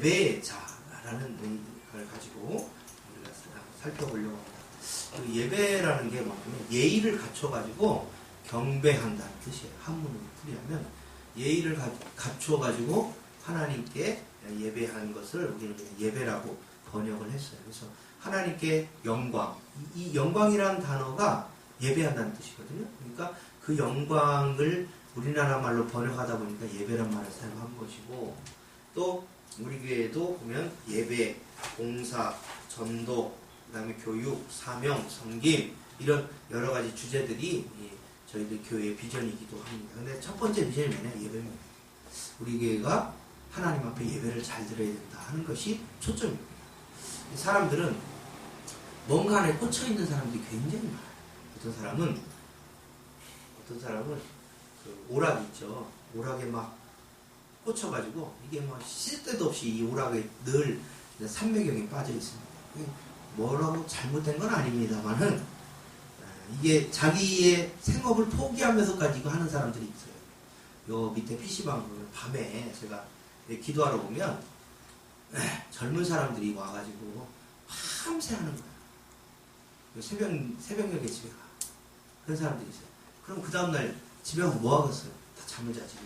예배자라는 걸 가지고 우리가 살펴보려고 합니다. 그 예배라는 게 뭐냐면 예의를 갖춰가지고 경배한다는 뜻이에요. 한문으로 풀이하면 예의를 갖춰가지고 하나님께 예배한 것을 우리는 예배라고 번역을 했어요. 그래서 하나님께 영광, 이 영광이라는 단어가 예배한다는 뜻이거든요. 그러니까 그 영광을 우리나라 말로 번역하다 보니까 예배란 말을 사용한 것이고, 또 우리 교회에도 보면 예배, 봉사, 전도, 그 다음에 교육, 사명, 섬김 이런 여러 가지 주제들이 저희들 교회의 비전이기도 합니다. 근데 첫 번째 비전이 뭐냐? 예배입니다. 우리 교회가 하나님 앞에 예배를 잘 드려야 된다 하는 것이 초점입니다. 사람들은 뭔가 안에 꽂혀있는 사람들이 굉장히 많아요. 어떤 사람은 그 오락 있죠. 오락에 막 꽂혀가지고 이게 뭐 쉴 데도 없이 이 오락에 늘 삼매경에 빠져 있습니다. 뭐라고 잘못된 건 아닙니다만은 이게 자기의 생업을 포기하면서까지 이거 하는 사람들이 있어요. 요 밑에 PC방 보면 밤에 제가 기도하러 오면 젊은 사람들이 와가지고 밤새 하는 거예요. 새벽녘에 집에 가. 그런 사람들이 있어요. 그럼 그 다음날 집에 가서 뭐 하겠어요? 다 잠을 자지.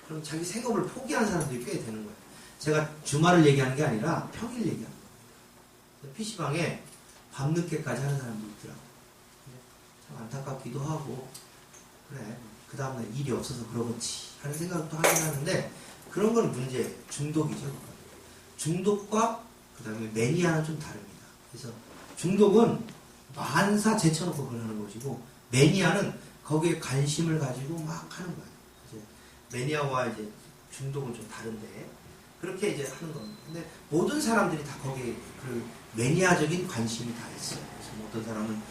그럼 자기 생업을 포기하는 사람들이 꽤 되는 거예요. 제가 주말을 얘기하는 게 아니라 평일 얘기하는 거예요. PC방에 밤늦게까지 하는 사람도 있더라고요. 참 안타깝기도 하고, 그래, 그 다음날 일이 없어서 그러겠지 하는 생각도 하긴 하는데, 그런 건 문제예요. 중독이죠. 중독과 그 다음에 매니아는 좀 다릅니다. 그래서 중독은 만사 제쳐놓고 그걸 하는 것이고, 매니아는 거기에 관심을 가지고 막 하는 거예요. 이제 매니아와 이제 중독은 좀 다른데, 그렇게 이제 하는 겁니다. 근데 모든 사람들이 다 거기에 그 매니아적인 관심이 다 있어요. 그래서 뭐 어떤 사람은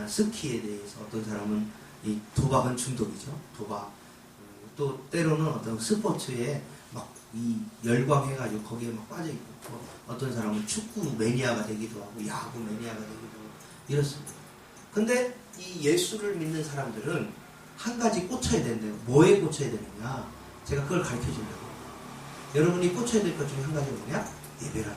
스키에 대해서, 어떤 사람은 이 도박은 중독이죠. 도박. 또 때로는 어떤 스포츠에 막 이 열광해가지고 거기에 막 빠져있고, 어떤 사람은 축구 매니아가 되기도 하고, 야구 매니아가 되기도 하고, 이렇습니다. 근데 이 예수를 믿는 사람들은 한 가지 꽂혀야 된대요. 뭐에 꽂혀야 되느냐? 제가 그걸 가르쳐 주려고. 여러분이 꽂혀야 될 것 중에 한 가지가 뭐냐? 예배라는.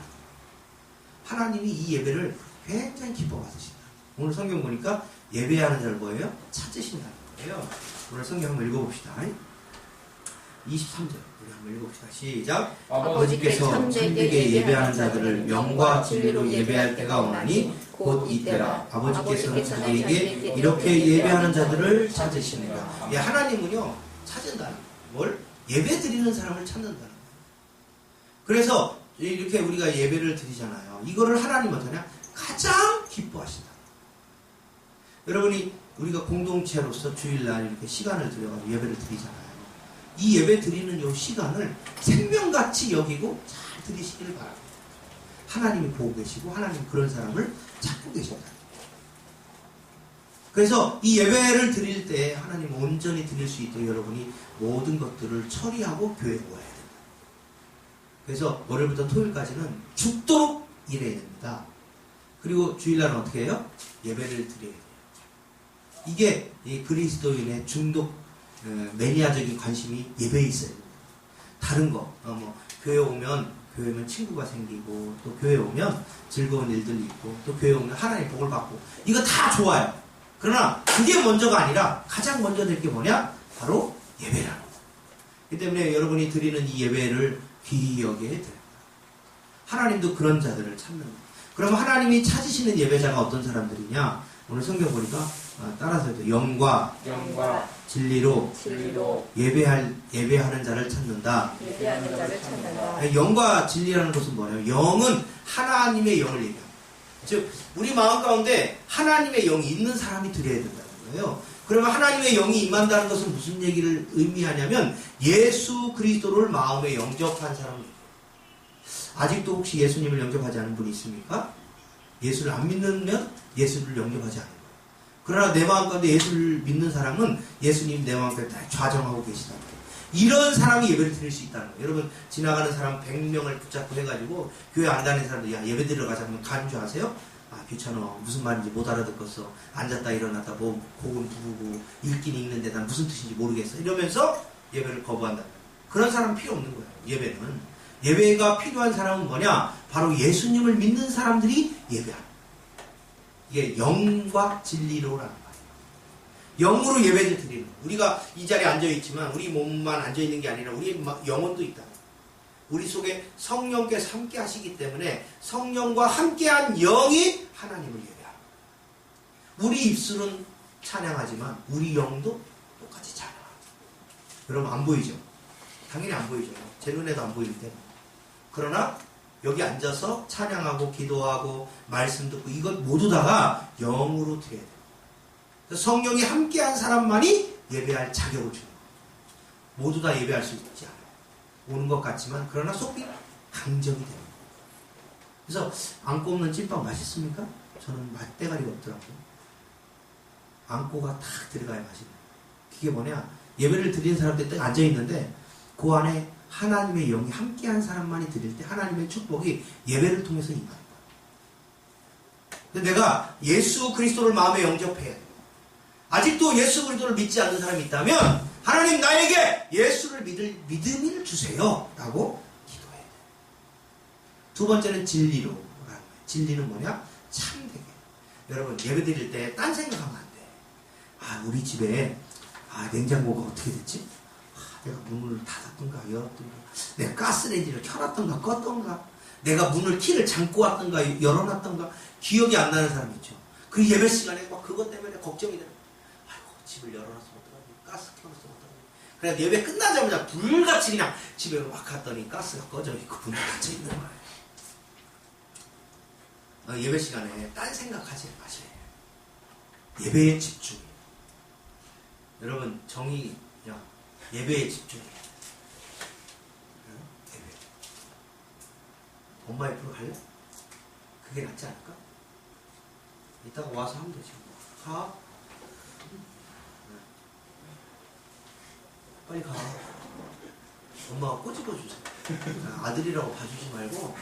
하나님이 이 예배를 굉장히 기뻐 받으신다. 오늘 성경 보니까 예배하는 자를 뭐예요? 찾으신다는 거예요. 오늘 성경 한번 읽어봅시다. 23절 우리 한번 읽어봅시다. 시작. 아버지께서 참되게 예배하는 자들을 명과 진리로 예배할 때가 오나니 곧 이때라. 아버지께서는 자기에게 이렇게 예배하는 자들을 찾으시느라. 예, 하나님은요 찾은다는 거예요. 뭘? 예배 드리는 사람을 찾는다는 거예요. 그래서 이렇게 우리가 예배를 드리잖아요. 이거를 하나님은 어떠냐? 가장 기뻐하신다. 여러분이 우리가 공동체로서 주일날 이렇게 시간을 들여가지고 예배를 드리잖아요. 이 예배 드리는 이 시간을 생명같이 여기고 잘 드리시길 바랍니다. 하나님이 보고 계시고 하나님 그런 사람을 찾고 계신다. 그래서 이 예배를 드릴 때 하나님 온전히 드릴 수 있도록 여러분이 모든 것들을 처리하고 교회에 와야 된다. 그래서 월요일부터 토요일까지는 죽도록 일해야 됩니다. 그리고 주일날은 어떻게 해요? 예배를 드려야 돼요. 이게 이 그리스도인의 중독 매니아적인 관심이 예배에 있어요. 다른 거, 교회 오면 친구가 생기고, 또 교회 오면 즐거운 일들이 있고, 또 교회 오면 하나님의 복을 받고, 이거 다 좋아요. 그러나 그게 먼저가 아니라 가장 먼저 될 게 뭐냐? 바로 예배라는 거예요. 그렇기 때문에 여러분이 드리는 이 예배를 귀히 여겨야 됩니다. 하나님도 그런 자들을 찾는 거예요. 그러면 하나님이 찾으시는 예배자가 어떤 사람들이냐? 오늘 성경 보니까 따라서 해도 영과 진리로 예배하는 자를 찾는다. 영과 진리라는 것은 뭐냐면 영은 하나님의 영을 얘기합니다. 즉 우리 마음 가운데 하나님의 영이 있는 사람이 드려야 된다는 거예요. 그러면 하나님의 영이 임한다는 것은 무슨 얘기를 의미하냐면 예수 그리스도를 마음에 영접한 사람입니다. 아직도 혹시 예수님을 영접하지 않은 분이 있습니까? 예수를 안 믿는 예수를 영접하지 않는 거예요. 그러나 내 마음 가운데 예수를 믿는 사람은 예수님 내 마음 가운데 다 좌정하고 계시다. 이런 사람이 예배를 드릴 수 있다는 거예요. 여러분 지나가는 사람 100명을 붙잡고 해가지고 교회 안 다니는 사람들 야 예배 드리러 가자면 가는 줄 아세요? 아 귀찮아 무슨 말인지 못 알아듣겠어. 앉았다 일어났다 뭐 복음 부르고 읽긴 읽는데 난 무슨 뜻인지 모르겠어. 이러면서 예배를 거부한다. 그런 사람 필요 없는 거예요. 예배는 예배가 필요한 사람은 뭐냐? 바로 예수님을 믿는 사람들이 예배하는. 이게 영과 진리로라는 거예요. 영으로 예배를 드리는 거예요. 우리가 이 자리에 앉아있지만 우리 몸만 앉아있는 게 아니라 우리 영혼도 있다. 우리 속에 성령께서 함께 하시기 때문에 성령과 함께한 영이 하나님을 예배합니다. 우리 입술은 찬양하지만 우리 영도 똑같이 찬양합니다. 여러분 안 보이죠? 당연히 안 보이죠. 제 눈에도 안 보이는데. 그러나 여기 앉아서 찬양하고 기도하고 말씀 듣고 이것 모두 다가 영으로 드려야 돼요. 성령이 함께한 사람만이 예배할 자격을 주는 거예요. 모두 다 예배할 수 있지 않아요. 오는 것 같지만 그러나 속이 강정이 되는 거예요. 그래서 안 꼽는 찐빵 맛있습니까? 저는 맛대가리가 없더라고요. 안고가 탁 들어가야 맛있는 거예요. 그게 뭐냐? 예배를 드리는 사람들 딱 앉아있는데 그 안에 하나님의 영이 함께한 사람만이 드릴 때 하나님의 축복이 예배를 통해서 임하는 거예요. 근데 내가 예수 그리스도를 마음에 영접해야 돼요. 아직도 예수 그리스도를 믿지 않는 사람이 있다면 하나님 나에게 예수를 믿을 믿음을 주세요 라고 기도해야 돼요. 두 번째는 진리로 라는 거예요. 진리는 뭐냐? 참되게. 여러분 예배 드릴 때 딴 생각하면 안 돼. 아 우리 집에 냉장고가 어떻게 됐지? 내가 문을 닫았던가 열었던가 내가 가스레인지를 켜놨던가 껐던가 내가 문을 키를 잠고 왔던가 열어놨던가 기억이 안 나는 사람 있죠. 그 예배 시간에 막 그것 때문에 걱정이 되는 아이고 집을 열어놨으면 어떡하지 가스 켜놨으면 어떡하지 그래서 예배 끝나자마자 불같이 그냥 집에 막 갔더니 가스가 꺼져 있고 문이 닫혀 있는 거예요. 예배 시간에 딴 생각하지 마세요. 예배에 집중. 여러분 정의 예배에 집중해야 돼. 예배. 엄마 옆으로 갈래? 그게 낫지 않을까? 이따가 와서 하면 되지. 가. 빨리 가. 엄마가 꼬집어 주세요. 아들이라고 봐주지 말고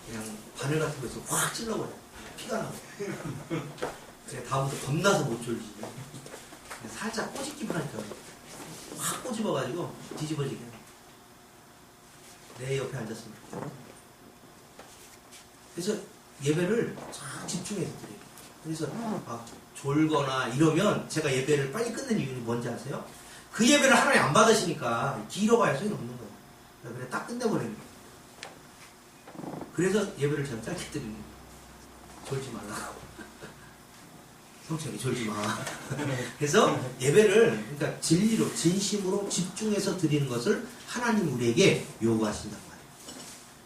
그냥 바늘 같은 거에서 확 찔러버려. 피가 나고. 그래 다음부터 겁나서 못 졸리지. 살짝 꼬집기만 하니까 확 꼬집어가지고 뒤집어지게 내 옆에 앉았으면 좋겠다. 그래서 예배를 쫙 집중해서 드려요. 그래서 졸거나 이러면 제가 예배를 빨리 끝내는 이유는 뭔지 아세요? 그 예배를 하나님 안 받으시니까 길어봐야 소용이 없는 거예요. 그래 딱 끝내버리는 거예요. 그래서 예배를 제가 짧게 드리는 거예요. 졸지 말라고. 성철이 졸지 마. 그래서 예배를 그러니까 진리로 진심으로 집중해서 드리는 것을 하나님 우리에게 요구하신단 말이에요.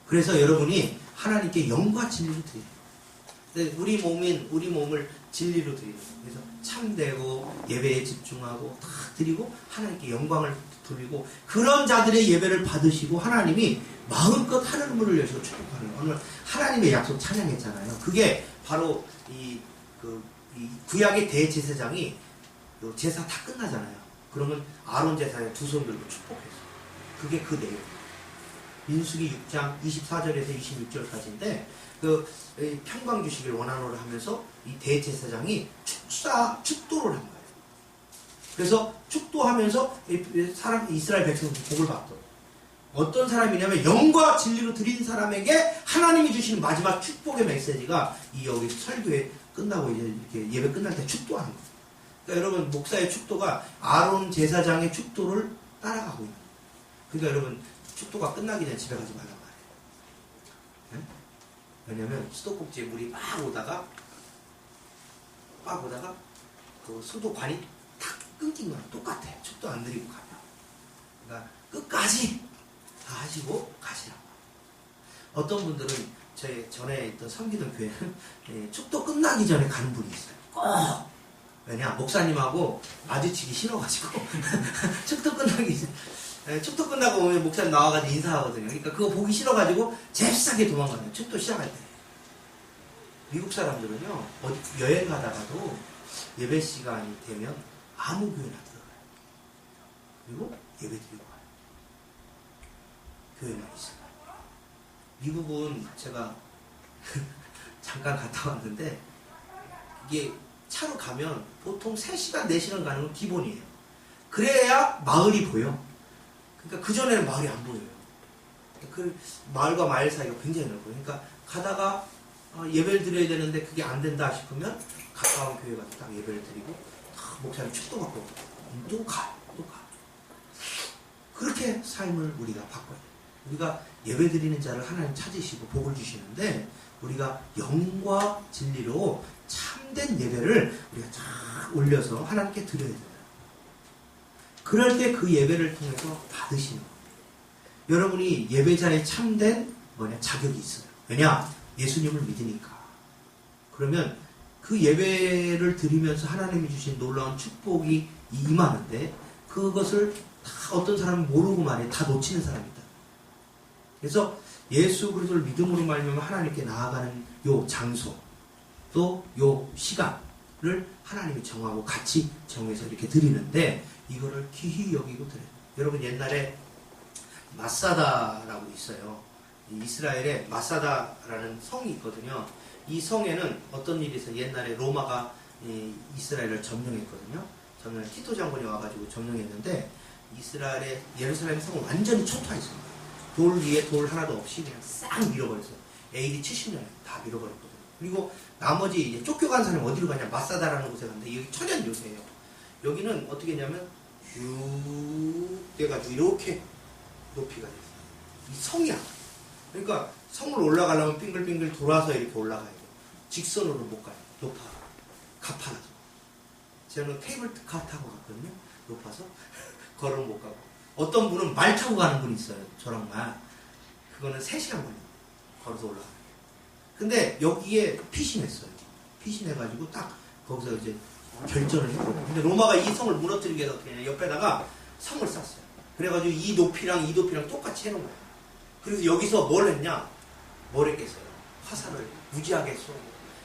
그래서 여러분이 하나님께 영과 진리로 드려요. 우리 몸을 진리로 드리는 거예요. 그래서 참되고 예배에 집중하고 다 드리고 하나님께 영광을 돌리고 그런 자들의 예배를 받으시고 하나님이 마음껏 하늘문을 여시고 축복하는 거예요. 오늘 하나님의 약속 찬양했잖아요. 그게 바로 이 구약의 대제사장이 제사 다 끝나잖아요. 그러면 아론 제사에 두 손 들고 축복했어요. 그게 그 내용. 민수기 6장 24절에서 26절까지인데 평강 주시길 원하노라 하면서 이 대제사장이 축도를 한 거예요. 그래서 축도하면서 이스라엘 백성들 복을 받더라고요. 어떤 사람이냐면 영과 진리로 드린 사람에게 하나님이 주시는 마지막 축복의 메시지가 이 여기 설교에 끝나고 이제 이렇게 예배 끝날 때 축도하는 거예요. 그러니까 여러분 목사의 축도가 아론 제사장의 축도를 따라가고 있는 거예요. 그러니까 여러분 축도가 끝나기 전에 집에 가지 말란 말이에요. 네? 왜냐면 수도꼭지에 물이 막 오다가 그 수도관이 탁 끊긴 거랑 똑같아. 축도 안 드리고 가면. 그러니까 끝까지 다 하시고 가시라고. 어떤 분들은 저희 전에 있던 섬기던 교회는 축도 끝나기 전에 가는 분이 있어요. 꼭! 왜냐? 목사님하고 마주치기 싫어가지고 축도 끝나기 전에 축도 끝나고 오면 목사님 나와가지고 인사하거든요. 그러니까 그거 보기 싫어가지고 잽싸게 도망가요. 축도 시작할 때. 미국 사람들은요, 어디 여행 가다가도 예배 시간이 되면 아무 교회나 들어가요. 그리고 예배 드리고 가요. 교회만 있어요. 미국은 제가 잠깐 갔다 왔는데 이게 차로 가면 보통 3시간, 4시간 가는 건 기본이에요. 그래야 마을이 보여. 그러니까 그전에는 마을이 안 보여요. 그 마을과 마을 사이가 굉장히 넓어요. 그러니까 가다가 예배를 드려야 되는데 그게 안 된다 싶으면 가까운 교회 가서 딱 예배를 드리고 목사님 축도받고 또 가. 그렇게 삶을 우리가 바꿔야 돼요. 우리가 예배 드리는 자를 하나님 찾으시고 복을 주시는데 우리가 영과 진리로 참된 예배를 우리가 쫙 올려서 하나님께 드려야 된다. 그럴 때 그 예배를 통해서 받으시는 겁니다. 여러분이 예배자의 참된 자격이 있어요. 왜냐? 예수님을 믿으니까. 그러면 그 예배를 드리면서 하나님이 주신 놀라운 축복이 임하는데 그것을 다 어떤 사람은 모르고 말해 다 놓치는 사람이다. 그래서 예수 그리스도를 믿음으로 말미암아 하나님께 나아가는 요 장소 또 요 시간을 하나님이 정하고 같이 정해서 이렇게 드리는데 이거를 귀히 여기고 드려요. 여러분 옛날에 마사다라고 있어요. 이스라엘에 마사다라는 성이 있거든요. 이 성에는 어떤 일이 있어요. 옛날에 로마가 이스라엘을 점령했거든요. 티토 장군이 와가지고 점령했는데 이스라엘의 예루살렘 성은 완전히 초토화했습니다. 돌 위에 돌 하나도 없이 그냥 싹 밀어버렸어요. AD 70년에 다 밀어버렸거든요. 그리고 나머지 이제 쫓겨간 사람이 어디로 가냐? 마사다라는 곳에 갔는데 여기 천연 요새예요. 여기는 어떻게 했냐면 쭉 돼가지고 이렇게 높이가 됐어요. 이 성이야. 그러니까 성을 올라가려면 빙글빙글 돌아서 이렇게 올라가야 돼요. 직선으로 못 가요. 높아. 가파라서. 저는 케이블카 타고 갔거든요. 높아서. 걸어는 못 가고. 어떤 분은 말 타고 가는 분이 있어요. 저랑 말. 그거는 3시간 걸려요. 걸어서 올라가요. 근데 여기에 피신했어요. 피신해가지고 딱 거기서 이제 결전을 했거든요. 근데 로마가 이 성을 무너뜨리기 위해서 그냥 옆에다가 성을 쌌어요. 그래가지고 이 높이랑 똑같이 해놓은 거예요. 그래서 여기서 뭘 했냐? 뭘 했겠어요? 화살을 무지하게 쏘고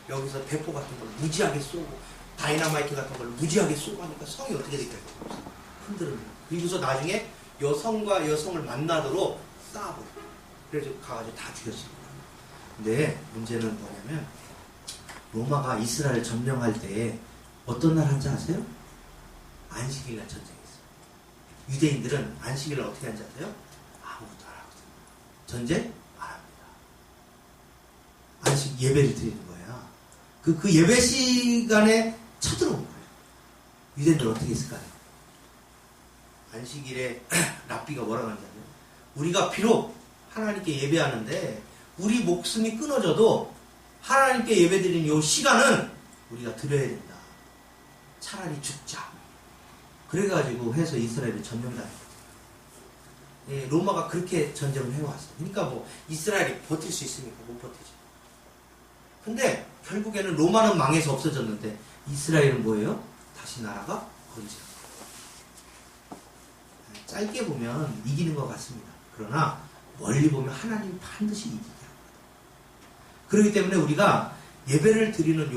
여기서 대포 같은 걸 무지하게 쏘고 다이나마이트 같은 걸 무지하게 쏘고 하니까 성이 어떻게 될까요? 흔들어요. 그리고서 나중에 여성과 여성을 만나도록 쏴버려요. 그래서 가가지고 다 죽였습니다. 근데 문제는 뭐냐면 로마가 이스라엘 점령할 때 어떤 날 한지 아세요? 안식일날 전쟁했어요. 유대인들은 안식일날 어떻게 한지 아세요? 아무것도 안 하거든요. 전쟁 안 합니다. 안식 예배를 드리는 거야. 그 예배 시간에 쳐들어온 거예요. 유대인들 어떻게 했을까요? 안식일에 랍비가 뭐라고 하는지 아세요? 우리가 비록 하나님께 예배하는데 우리 목숨이 끊어져도 하나님께 예배드리는 이 시간은 우리가 드려야 된다. 차라리 죽자. 그래가지고 해서 이스라엘을 점령당했거든요. 예, 로마가 그렇게 전쟁을 해왔어요. 그러니까 뭐 이스라엘이 버틸 수 있습니까? 못 버티죠. 근데 결국에는 로마는 망해서 없어졌는데 이스라엘은 뭐예요? 다시 나라가 건재한 거예요. 짧게 보면 이기는 것 같습니다. 그러나 멀리 보면 하나님이 반드시 이기게 합니다. 그렇기 때문에 우리가 예배를 드리는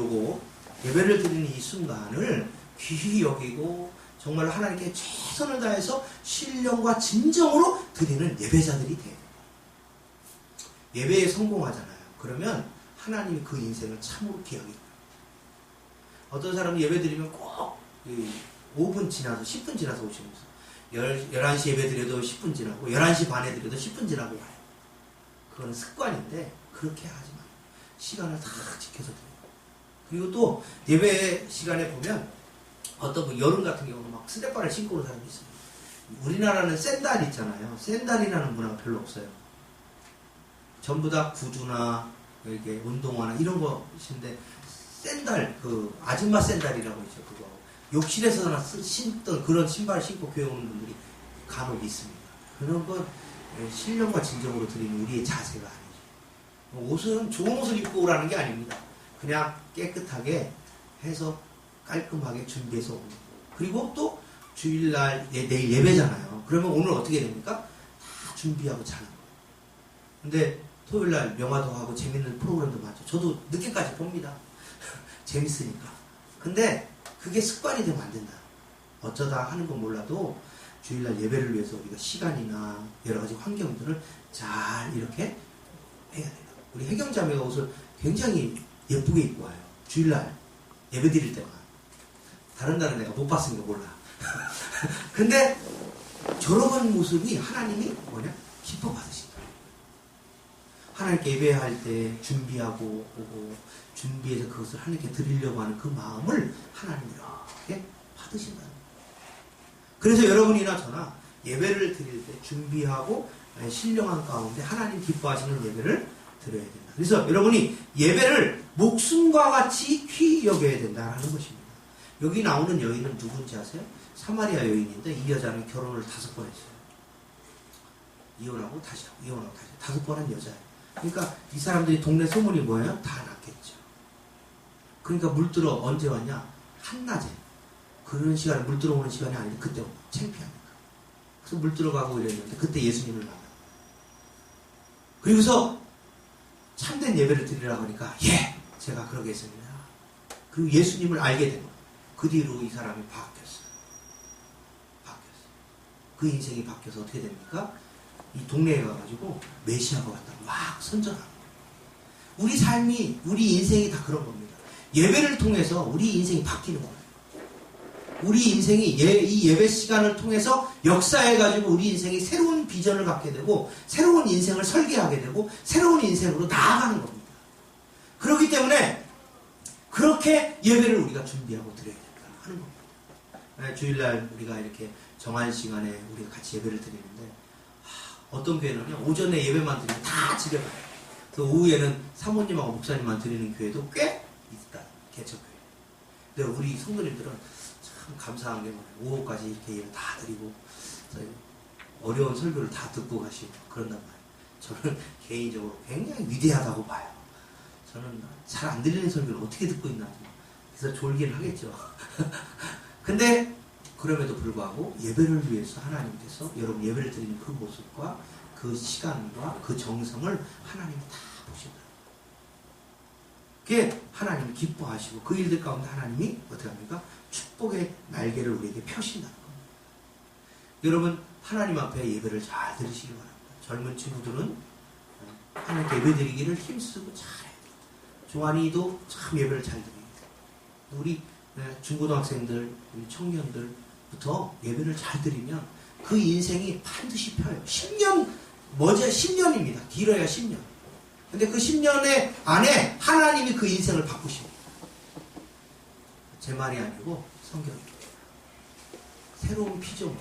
예배를 드리는 이 순간을 귀히 여기고 정말 하나님께 최선을 다해서 신령과 진정으로 드리는 예배자들이 돼요. 예배에 성공하잖아요. 그러면 하나님이 그 인생을 참으로 기억해요. 어떤 사람은 예배 드리면 꼭 5분 지나서 10분 지나서 오시면서 11시 예배 드려도 10분 지나고 11시 반에 드려도 10분 지나고 와요. 그건 습관인데 그렇게 하지 마요. 시간을 다 지켜서 드려요. 그리고 또 예배 시간에 보면 어떤 분 여름 같은 경우는 막 스테파를 신고 오는 사람이 있어요. 우리나라는 샌들 있잖아요. 샌들이라는 문화가 별로 없어요. 전부 다 구두나 이렇게 운동화나 이런 것인데 샌들, 아줌마 샌들이라고 있죠. 그거 욕실에서나 신던 그런 신발을 신고 교회 오는 분들이 간혹 있습니다. 그런 건 신령과 진정으로 드리는 우리의 자세가 아니죠. 옷은 좋은 옷을 입고 오라는 게 아닙니다. 그냥 깨끗하게 해서 깔끔하게 준비해서 오는 거예요. 그리고 또 주일날 내일 예배잖아요. 그러면 오늘 어떻게 됩니까? 다 준비하고 자는 거예요. 근데 토요일날 영화도 하고 재밌는 프로그램도 많죠. 저도 늦게까지 봅니다. 재밌으니까. 근데 그게 습관이 되면 안 된다. 어쩌다 하는 건 몰라도 주일날 예배를 위해서 우리가 시간이나 여러 가지 환경들을 잘 이렇게 해야 된다. 우리 혜경자매가 옷을 굉장히 예쁘게 입고 와요. 주일날 예배 드릴 때만. 다른 날은 내가 못 봤으니까 몰라. 근데 저런 모습이 하나님이 기뻐 받으신다. 하나님께 예배할 때 준비하고 오고 준비해서 그것을 하나님께 드리려고 하는 그 마음을 하나님 이렇게 받으신다는 거예요. 그래서 여러분이나 저나 예배를 드릴 때 준비하고 신령한 가운데 하나님 기뻐하시는 예배를 드려야 된다. 그래서 여러분이 예배를 목숨과 같이 귀히 여겨야 된다는 것입니다. 여기 나오는 여인은 누군지 아세요? 사마리아 여인인데 이 여자는 결혼을 5번 했어요. 이혼하고 다시 하고 이혼하고 다시 5번 한 여자예요. 그러니까 이 사람들이 동네 소문이 뭐예요? 다 났겠죠. 그러니까 물 들어 언제 왔냐? 한낮에. 그런 시간에 물 들어오는 시간이 아닌데 그때 창피하니까. 그래서 물 들어가고 이랬는데 그때 예수님을 만나. 그리고서 참된 예배를 드리라고 하니까 예! 제가 그러겠습니다. 그리고 예수님을 알게 된 거예요. 그 뒤로 이 사람이 바뀌었어요. 그 인생이 바뀌어서 어떻게 됩니까? 이 동네에 가가지고 메시아가 왔다고 막 선전하는 거예요. 우리 삶이, 우리 인생이 다 그런 겁니다. 예배를 통해서 우리 인생이 바뀌는 거예요. 우리 인생이 이 예배 시간을 통해서 역사해가지고 우리 인생이 새로운 비전을 갖게 되고 새로운 인생을 설계하게 되고 새로운 인생으로 나아가는 겁니다. 그렇기 때문에 그렇게 예배를 우리가 준비하고 드려야 된다 하는 겁니다. 주일날 우리가 이렇게 정한 시간에 우리가 같이 예배를 드리는데 어떤 교회는요 오전에 예배만 드리면 다 집에 가요. 그래서 오후에는 사모님하고 목사님만 드리는 교회도 꽤 있다. 개척교회. 근데 우리 성도님들은 참 감사한 게 뭐예요. 오후까지 이렇게 예배 다 드리고 어려운 설교를 다 듣고 가시고 그런단 말이에요. 저는 개인적으로 굉장히 위대하다고 봐요. 저는 잘 안 들리는 설교를 어떻게 듣고 있나. 그래서 졸긴 하겠죠. 근데 그럼에도 불구하고 예배를 위해서 하나님께서 여러분 예배를 드리는 그 모습과 그 시간과 그 정성을 하나님이 다 보신다. 그게 하나님이 기뻐하시고 그 일들 가운데 하나님이 어떻게 합니까? 축복의 날개를 우리에게 펴신다는 겁니다. 여러분 하나님 앞에 예배를 잘 드리시기 바랍니다. 젊은 친구들은 하나님께 예배 드리기를 힘쓰고 잘해요. 종환이도 참 예배를 잘 드립니다. 우리 중고등학생들, 우리 청년들부터 예배를 잘 드리면 그 인생이 반드시 펴요. 10년, 10년입니다. 길어야 10년. 근데 그 10년의 안에 하나님이 그 인생을 바꾸십니다. 제 말이 아니고 성경입니다. 새로운 피조물.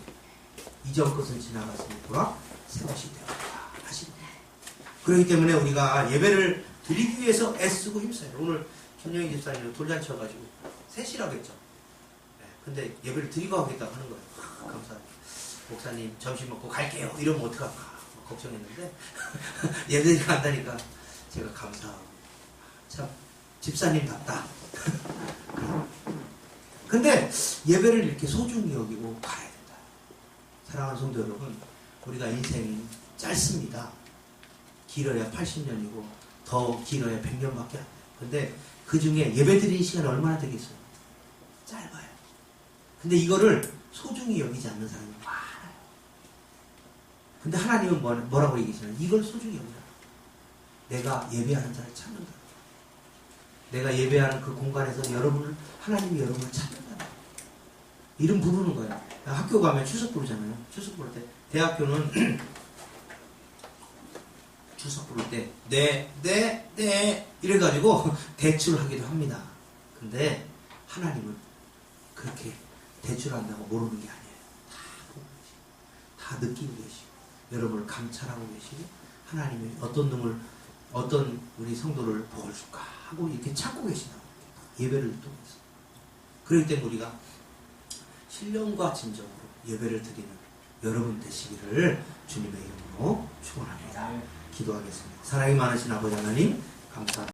이전 것은 지나갔으니 보라 새 것이 되었다 하십니다. 그렇기 때문에 우리가 예배를 드리기 위해서 애쓰고 힘써요. 오늘 김영희 집사님도 돌잔치 와가지고 3시라고 했죠. 근데 예배를 드리고 하겠다고 하는 거예요. 감사합니다. 목사님 점심 먹고 갈게요. 이러면 어떡할까 걱정했는데 예배를 간다니까 제가 감사하고 참 집사님답다. 근데 예배를 이렇게 소중히 여기고 가야 된다. 사랑하는 성도 여러분, 우리가 인생이 짧습니다. 길어야 80년이고 더 길어야 100년밖에 안 돼요. 근데 그 중에 예배 드리는 시간이 얼마나 되겠어요? 짧아요. 근데 이거를 소중히 여기지 않는 사람이 많아요. 근데 하나님은 뭐라고 얘기하시나요? 이걸 소중히 여기라. 내가 예배하는 자를 찾는다. 내가 예배하는 그 공간에서 하나님이 여러분을 찾는다. 이름 부르는 거예요. 학교 가면 추석 부르잖아요. 추석 부를 때. 대학교는 추석 부를 때, 네, 이래가지고 대출하기도 합니다. 근데 하나님은 그렇게 대출한다고 모르는 게 아니에요. 다 보고 계시고, 다 느끼고 계시고, 여러분을 감찰하고 계시고, 하나님이 어떤 우리 성도를 복을 줄까 하고 이렇게 찾고 계시나 예배를 통해서. 그렇기 때문에 우리가 신령과 진정으로 예배를 드리는 여러분 되시기를 주님의 이름으로 축원합니다. 기도하겠습니다. 사랑이 많으신 아버지 하나님 감사합니다.